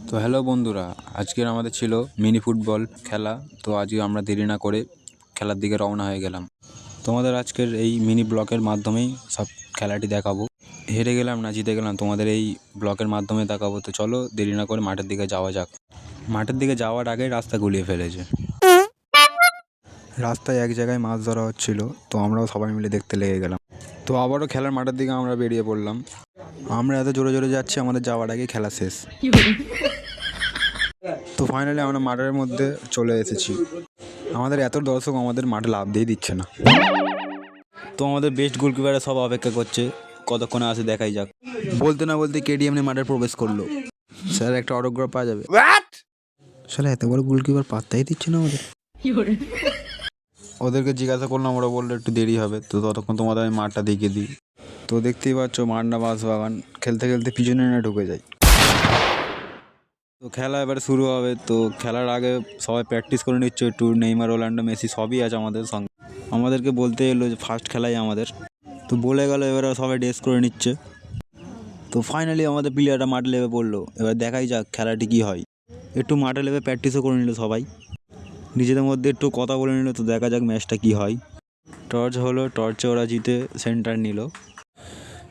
তো হ্যালো বন্ধুরা, আজকের আমাদের ছিল মিনি ফুটবল খেলা। তো আজকে আমরা দেরি না করে খেলার দিকে রওনা হয়ে গেলাম। তোমাদের আজকের এই মিনি ব্লকের মাধ্যমেই সব খেলাটি দেখাবো। হেরে গেলাম না জিতে গেলাম তোমাদের এই ব্লকের মাধ্যমে দেখাবো। তো চলো দেরি না করে মাঠের দিকে যাওয়া যাক। মাঠের দিকে যাওয়ার আগেই রাস্তা গুলিয়ে ফেলেছে। রাস্তায় এক জায়গায় মাছ ধরা হচ্ছিল, তো আমরাও সবাই মিলে দেখতে লেগে গেলাম। তো আবারও খেলার মাঠের দিকে আমরা বেরিয়ে পড়লাম। আমরা এত জোরে জোরে যাচ্ছি, আমাদের যাওয়ার আগেই খেলা শেষ। তো ফাইনালি আমরা মাঠের মধ্যে চলে এসেছি। আমাদের এত দর্শক আমাদের মাঠে লাফ দিয়ে দিচ্ছে না। তো আমাদের বেস্ট গোলকিপারে সব অপেক্ষা করছে, কতক্ষণে আসে দেখাই যাক। বলতে না বলতে কেডিএম মাঠে প্রবেশ করলো। স্যার একটা অটোগ্রাফ পাওয়া যাবে? শালা এত বড় গোলকিপার পাত্তাই দিচ্ছে না আমাদের। ওদেরকে জিজ্ঞাসা করলাম, ওরা বললো একটু দেরি হবে। তো ততক্ষণ তোমাদের আমি মাঠটা দেখিয়ে দিই। তো দেখতেই পাচ্ছ মাঠ না বাঁশবাগান, খেলতে খেলতে পিছনে না ঢুকে যাই। তো খেলা এবার শুরু হবে। তো খেলার আগে সবাই প্র্যাকটিস করে নিচ্ছে একটু। নেইমার, রোনাল্ডো, মেসি সবই আছে আমাদের সঙ্গে। আমাদেরকে বলতে এলো যে ফার্স্ট খেলাই আমাদের। তো বলে গেল, এবারে সবাই ড্রেস করে নিচ্ছে। তো ফাইনালি আমাদের প্লেয়াররা মাঠে লেবে পড়লো। এবার দেখাই যাক খেলাটি কী হয়। একটু মাঠে লেবে প্র্যাকটিসও করে নিল সবাই, নিজেদের মধ্যে একটু কথা বলে নিল। তো দেখা যাক ম্যাচটা কী হয়। টর্চ হলো, টর্চে ওরা জিতে সেন্টার নিল।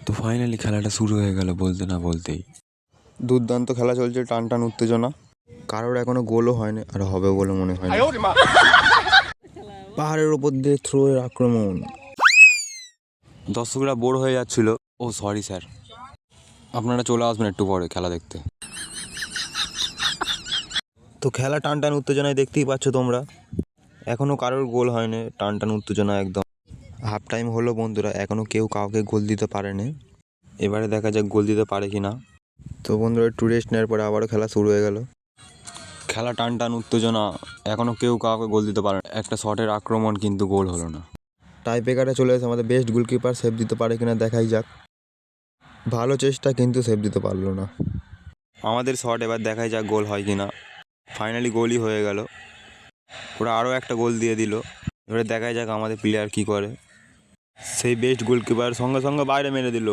তো ফাইনালি খেলাটা শুরু হয়ে গেল বলতে না বলতেই। দুর্দান্ত খেলা চলছে, টান টান উত্তেজনা। কারোর এখনো গোলও হয়নি, আর হবে বলে মনে হয় না। পাহাড়ের ওপর দিয়ে থ্রোয়ের আক্রমণ। দর্শকরা বোর হয়ে যাচ্ছিল। ও সরি স্যার, আপনারা চলে আসবেন একটু পরে খেলা দেখতে। তো খেলা টান টান উত্তেজনায় দেখতেই পাচ্ছ তোমরা। এখনো কারোর গোল হয়নি, টান টান উত্তেজনা একদম। হাফ টাইম হলো বন্ধুরা, এখনো কেউ কাউকে গোল দিতে পারেনি। এবারে দেখা যাক গোল দিতে পারে কি না। তো বন্ধুরা একটু রেস্ট নেওয়ার পরে আবারও খেলা শুরু হয়ে গেল। খেলা টান টান উত্তেজনা, এখনও কেউ কাউকে গোল দিতে পারে না। একটা শটের আক্রমণ, কিন্তু গোল হলো না। টাই ব্রেকারে চলে এসে আমাদের বেস্ট গোলকিপার সেভ দিতে পারে কিনা দেখাই যাক। ভালো চেষ্টা, কিন্তু সেভ দিতে পারলো না আমাদের শট। এবার দেখাই যাক গোল হয় কিনা। ফাইনালি গোলই হয়ে গেল। ওরা আরও একটা গোল দিয়ে দিল। এবারে দেখাই যাক আমাদের প্লেয়ার কি করে। সেই বেস্ট গোলকিপার সঙ্গে সঙ্গে বাইরে মেরে দিল।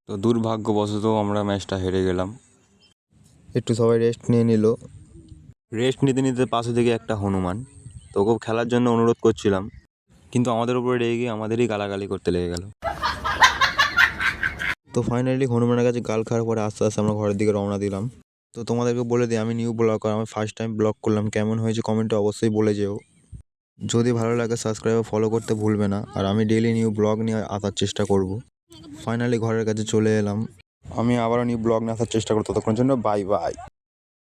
তো দুর্ভাগ্যবশত আমরা ম্যাচটা হেরে গেলাম। একটু সবাই রেস্ট নিয়ে নিল। রেস্ট নিতে নিতে পাশে থেকে একটা হনুমান, তো ওকে খেলার জন্য অনুরোধ করছিলাম, কিন্তু আমাদের উপরে রেগে গিয়ে আমাদেরই গালাগালি করতে লেগে গেল। তো ফাইনালি হনুমানের কাছে গাল খাওয়ার পরে আস্তে আস্তে আমরা ঘরের দিকে রওনা দিলাম। তো তোমাদেরকে বলে দিই, আমি নিউ ব্লগার, আমি ফার্স্ট টাইম ব্লগ করলাম। কেমন হয়েছে কমেন্টে অবশ্যই বলে যেও। যদি ভালো লাগে সাবস্ক্রাইব ও ফলো করতে ভুলবে না। আর আমি ডেইলি নিউ ব্লগ নিয়ে আসার চেষ্টা করব। ফাইনালি ঘরের কাছে চলে এলাম। আমি আবারও নিউ ব্লগ নিয়ে আসার চেষ্টা করব। ততক্ষণের জন্য বাই বাই।